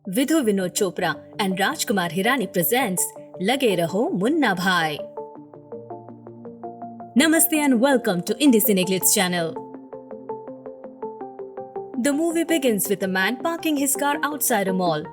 Vidhu Vinod Chopra and Rajkumar Hirani presents Lage Raho Munna Bhai. Namaste and welcome to IndiCineGlitz channel. The movie begins with a man parking his car outside a mall.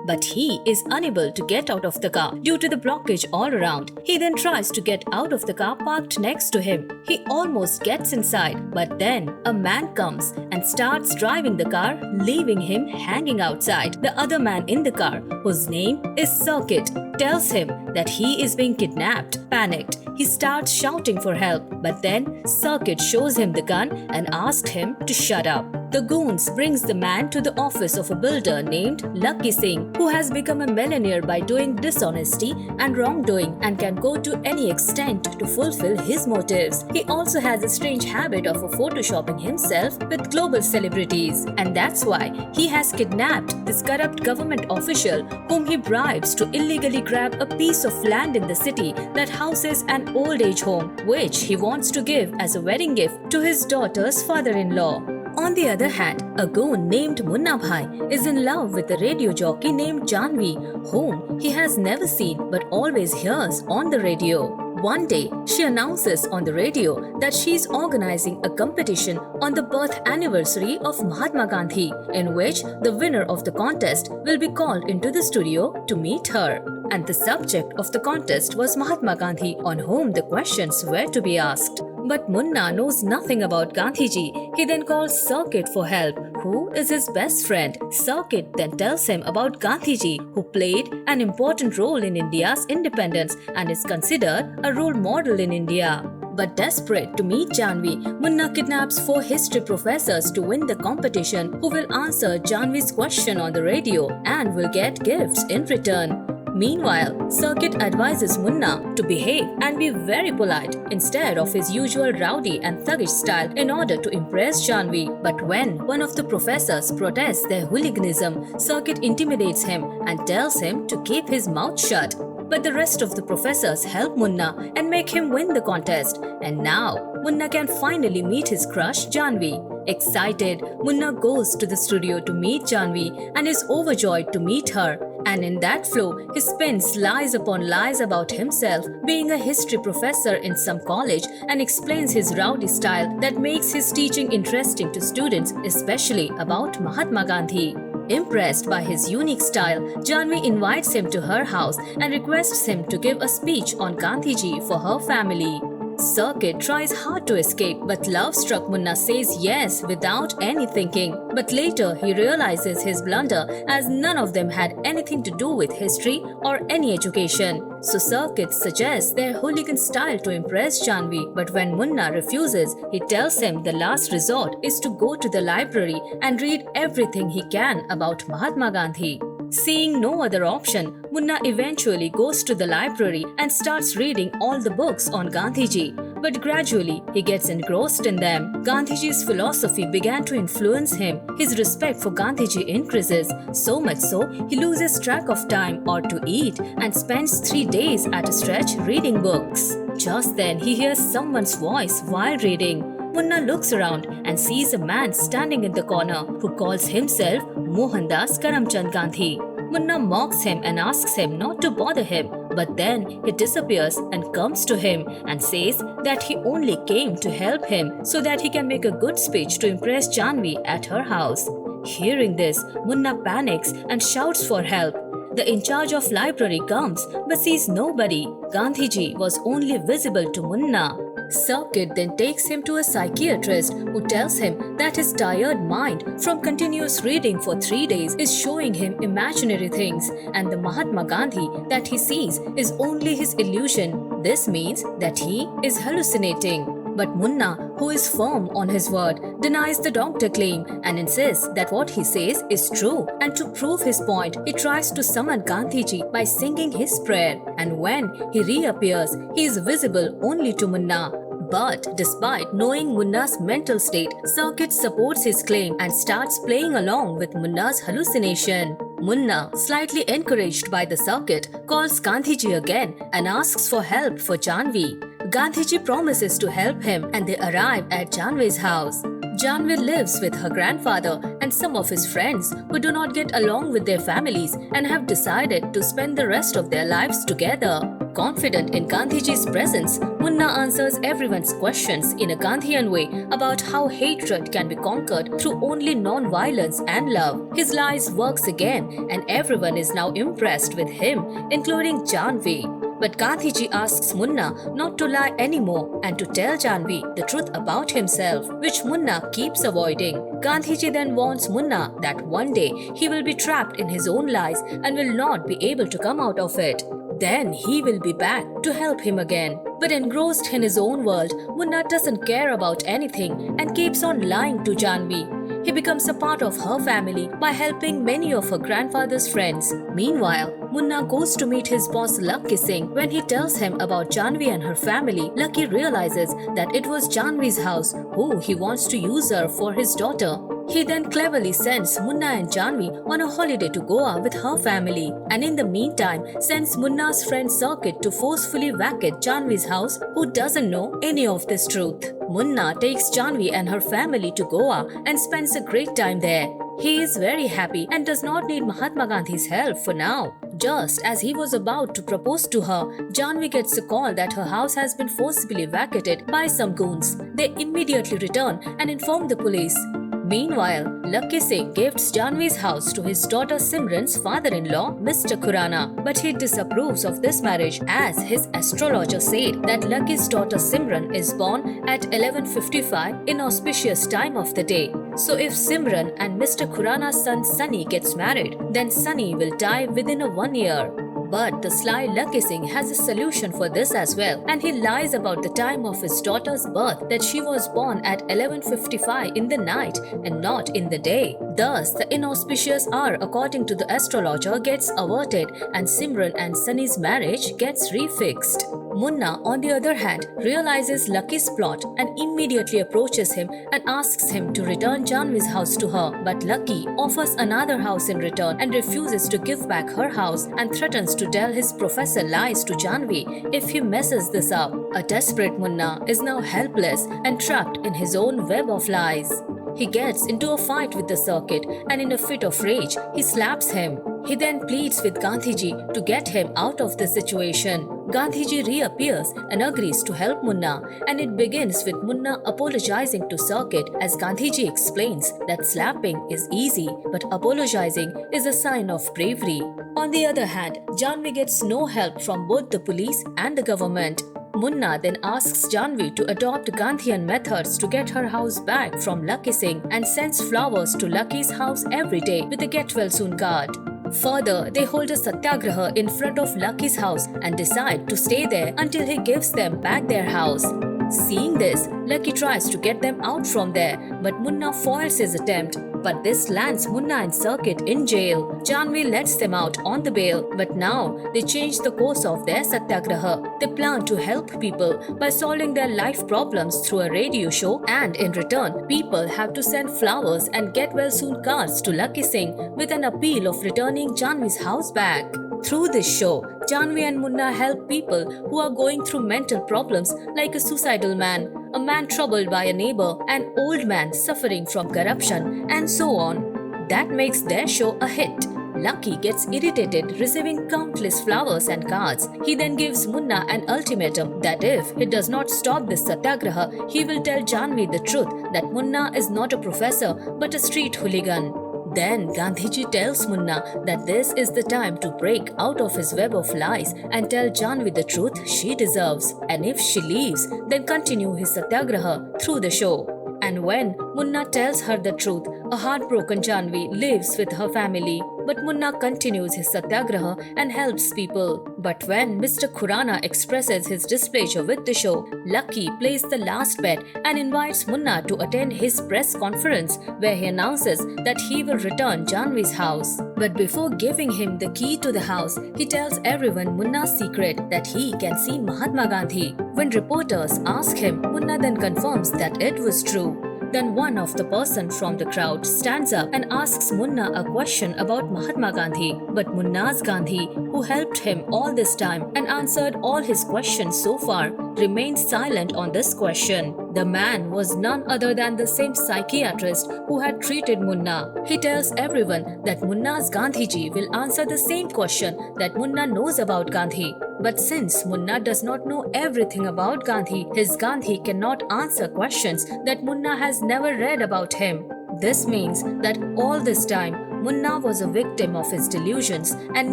But he is unable to get out of the car due to the blockage all around. He then tries to get out of the car parked next to him. He almost gets inside, but then a man comes and starts driving the car, leaving him hanging outside. The other man in the car, whose name is Circuit, tells him that he is being kidnapped. Panicked, he starts shouting for help, but then Circuit shows him the gun and asks him to shut up. The goons brings the man to the office of a builder named Lucky Singh, who has become a millionaire by doing dishonesty and wrongdoing and can go to any extent to fulfill his motives. He also has a strange habit of photoshopping himself with global celebrities, and that's why he has kidnapped this corrupt government official whom he bribes to illegally grab a piece of land in the city that houses an old age home, which he wants to give as a wedding gift to his daughter's father-in-law. On the other hand, a goon named Munna Bhai is in love with a radio jockey named Janvi, whom he has never seen but always hears on the radio. One day, she announces on the radio that she is organizing a competition on the birth anniversary of Mahatma Gandhi, in which the winner of the contest will be called into the studio to meet her. And the subject of the contest was Mahatma Gandhi, on whom the questions were to be asked. But Munna knows nothing about Gandhiji. He then calls Circuit for help, who is his best friend. Circuit then tells him about Gandhiji, who played an important role in India's independence and is considered a role model in India. But desperate to meet Janvi, Munna kidnaps 4 history professors to win the competition, who will answer Janvi's question on the radio and will get gifts in return. Meanwhile, Circuit advises Munna to behave and be very polite instead of his usual rowdy and thuggish style in order to impress Janvi. But when one of the professors protests their hooliganism, Circuit intimidates him and tells him to keep his mouth shut. But the rest of the professors help Munna and make him win the contest. And now, Munna can finally meet his crush Janvi. Excited, Munna goes to the studio to meet Janvi and is overjoyed to meet her. And in that flow, he spins lies upon lies about himself being a history professor in some college and explains his rowdy style that makes his teaching interesting to students, especially about Mahatma Gandhi. Impressed by his unique style, Janvi invites him to her house and requests him to give a speech on Gandhiji for her family. Circuit tries hard to escape, but love-struck Munna says yes without any thinking. But later he realizes his blunder, as none of them had anything to do with history or any education. So Circuit suggests their hooligan style to impress Janvi, but when Munna refuses, he tells him the last resort is to go to the library and read everything he can about Mahatma Gandhi. Seeing no other option, Munna eventually goes to the library and starts reading all the books on Gandhiji. But gradually, he gets engrossed in them. Gandhiji's philosophy began to influence him. His respect for Gandhiji increases, so much so he loses track of time or to eat and spends 3 days at a stretch reading books. Just then, he hears someone's voice while reading. Munna looks around and sees a man standing in the corner who calls himself Mohandas Karamchand Gandhi. Munna mocks him and asks him not to bother him, but then he disappears and comes to him and says that he only came to help him so that he can make a good speech to impress Janvi at her house. Hearing this, Munna panics and shouts for help. The in charge of library comes but sees nobody. Gandhiji was only visible to Munna. Circuit then takes him to a psychiatrist who tells him that his tired mind from continuous reading for 3 days is showing him imaginary things, and the Mahatma Gandhi that he sees is only his illusion. This means that he is hallucinating. But Munna, who is firm on his word, denies the doctor claim and insists that what he says is true. And to prove his point, he tries to summon Gandhiji by singing his prayer. And when he reappears, he is visible only to Munna. But despite knowing Munna's mental state, Circuit supports his claim and starts playing along with Munna's hallucination. Munna, slightly encouraged by the Circuit, calls Gandhiji again and asks for help for Janvi. Gandhiji promises to help him and they arrive at Janvi's house. Janvi lives with her grandfather and some of his friends who do not get along with their families and have decided to spend the rest of their lives together. Confident in Gandhiji's presence, Munna answers everyone's questions in a Gandhian way about how hatred can be conquered through only non-violence and love. His lies works again and everyone is now impressed with him, including Janvi. But Gandhiji asks Munna not to lie anymore and to tell Janvi the truth about himself, which Munna keeps avoiding. Gandhiji then warns Munna that one day he will be trapped in his own lies and will not be able to come out of it. Then he will be back to help him again. But engrossed in his own world, Munna doesn't care about anything and keeps on lying to Janvi. He becomes a part of her family by helping many of her grandfather's friends. Meanwhile, Munna goes to meet his boss Lucky Singh. When he tells him about Janvi and her family, Lucky realizes that it was Janvi's house who he wants to use her for his daughter. He then cleverly sends Munna and Janvi on a holiday to Goa with her family, and in the meantime sends Munna's friend Circuit to forcefully vacate Janvi's house, who doesn't know any of this truth. Munna takes Janvi and her family to Goa and spends a great time there. He is very happy and does not need Mahatma Gandhi's help for now. Just as he was about to propose to her, Janvi gets a call that her house has been forcibly vacated by some goons. They immediately return and inform the police. Meanwhile, Lucky Singh gifts Janvi's house to his daughter Simran's father-in-law, Mr. Khurana, but he disapproves of this marriage as his astrologer said that Lucky's daughter Simran is born at 11:55 in auspicious time of the day. So if Simran and Mr. Khurana's son Sunny gets married, then Sunny will die within a 1 year. But the sly Lucky Singh has a solution for this as well, and he lies about the time of his daughter's birth, that she was born at 11:55 in the night and not in the day. Thus, the inauspicious hour according to the astrologer gets averted and Simran and Sunny's marriage gets refixed. Munna, on the other hand, realizes Lucky's plot and immediately approaches him and asks him to return Janvi's house to her. But Lucky offers another house in return and refuses to give back her house and threatens to tell his professor lies to Janvi if he messes this up. A desperate Munna is now helpless and trapped in his own web of lies. He gets into a fight with the circuit and in a fit of rage, he slaps him. He then pleads with Gandhiji to get him out of the situation. Gandhiji reappears and agrees to help Munna, and it begins with Munna apologizing to Circuit as Gandhiji explains that slapping is easy but apologizing is a sign of bravery. On the other hand, Janvi gets no help from both the police and the government. Munna then asks Janvi to adopt Gandhian methods to get her house back from Lucky Singh and sends flowers to Lucky's house every day with a get well soon card. Further, they hold a satyagraha in front of Lucky's house and decide to stay there until he gives them back their house. Seeing this, Lucky tries to get them out from there, but Munna foils his attempt. But this lands Munna and Circuit in jail. Janvi lets them out on the bail, but now they change the course of their satyagraha. They plan to help people by solving their life problems through a radio show, and in return, people have to send flowers and get well soon cards to Lucky Singh with an appeal of returning Janvi's house back. Through this show, Janvi and Munna help people who are going through mental problems like a suicidal man, a man troubled by a neighbor, an old man suffering from corruption, and so on. That makes their show a hit. Lucky gets irritated receiving countless flowers and cards. He then gives Munna an ultimatum that if he does not stop this satyagraha, he will tell Janvi the truth that Munna is not a professor but a street hooligan. Then Gandhiji tells Munna that this is the time to break out of his web of lies and tell Janvi the truth she deserves. And if she leaves, then continue his satyagraha through the show. And when Munna tells her the truth, a heartbroken Janvi lives with her family. But Munna continues his satyagraha and helps people. But when Mr. Khurana expresses his displeasure with the show, Lucky plays the last bet and invites Munna to attend his press conference where he announces that he will return Janvi's house. But before giving him the key to the house, he tells everyone Munna's secret that he can see Mahatma Gandhi. When reporters ask him, Munna then confirms that it was true. Then one of the person from the crowd stands up and asks Munna a question about Mahatma Gandhi. But Munna's Gandhi, who helped him all this time and answered all his questions so far, remains silent on this question. The man was none other than the same psychiatrist who had treated Munna. He tells everyone that Munna's Gandhiji will answer the same question that Munna knows about Gandhi. But since Munna does not know everything about Gandhi, his Gandhi cannot answer questions that Munna has never read about him. This means that all this time, Munna was a victim of his delusions and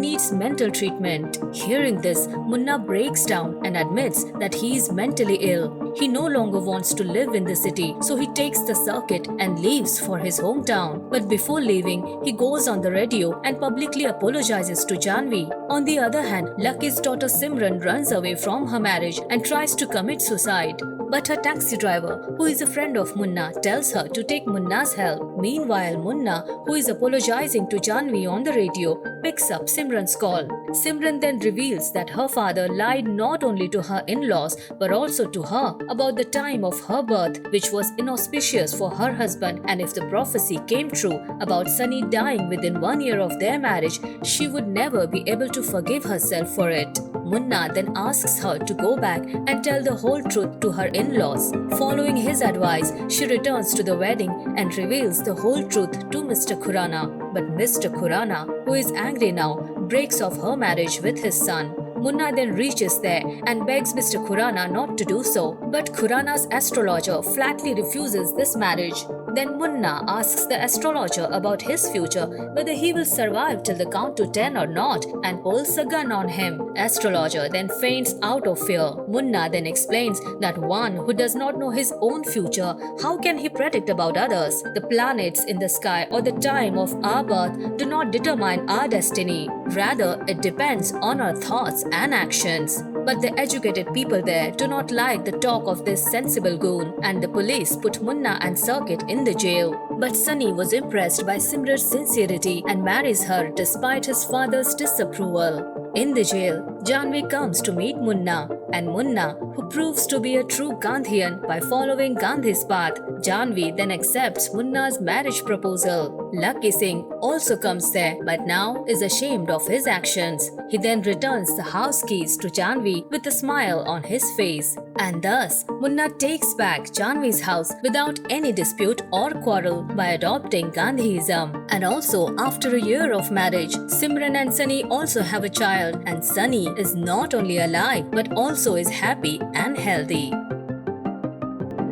needs mental treatment. Hearing this, Munna breaks down and admits that he is mentally ill. He no longer wants to live in the city, so he takes the circuit and leaves for his hometown. But before leaving, he goes on the radio and publicly apologizes to Janvi. On the other hand, Lucky's daughter Simran runs away from her marriage and tries to commit suicide. But her taxi driver, who is a friend of Munna, tells her to take Munna's help. Meanwhile, Munna, who is apologizing to Janvi on the radio, picks up Simran's call. Simran then reveals that her father lied not only to her in-laws but also to her about the time of her birth, which was inauspicious for her husband, and if the prophecy came true about Sunny dying within 1 year of their marriage, she would never be able to forgive herself for it. Munna then asks her to go back and tell the whole truth to her in-laws. Following his advice, she returns to the wedding and reveals the whole truth to Mr. Khurana. But Mr. Khurana, who is angry now, breaks off her marriage with his son. Munna then reaches there and begs Mr. Khurana not to do so, but Khurana's astrologer flatly refuses this marriage. Then Munna asks the astrologer about his future, whether he will survive till the count to 10 or not, and pulls a gun on him. Astrologer then faints out of fear. Munna then explains that one who does not know his own future, how can he predict about others? The planets in the sky or the time of our birth do not determine our destiny. Rather, it depends on our thoughts and actions. But the educated people there do not like the talk of this sensible goon, and the police put Munna and Circuit in the jail. But Sunny was impressed by Simran's sincerity and marries her despite his father's disapproval. In the jail, Janvi comes to meet Munna, and Munna, who proves to be a true Gandhian by following Gandhi's path, Janvi then accepts Munna's marriage proposal. Lucky Singh also comes there, but now is ashamed of his actions. He then returns the house keys to Janvi with a smile on his face. And thus, Munna takes back Janvi's house without any dispute or quarrel by adopting Gandhiism. And also, after a year of marriage, Simran and Sunny also have a child, and Sunny is not only alive but also is happy and healthy.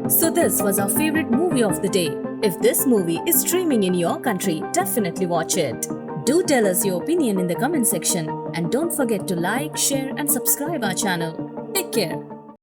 So this was our favorite movie of the day. If this movie is streaming in your country, definitely watch it. Do tell us your opinion in the comment section, and don't forget to like, share and subscribe our channel. Take care.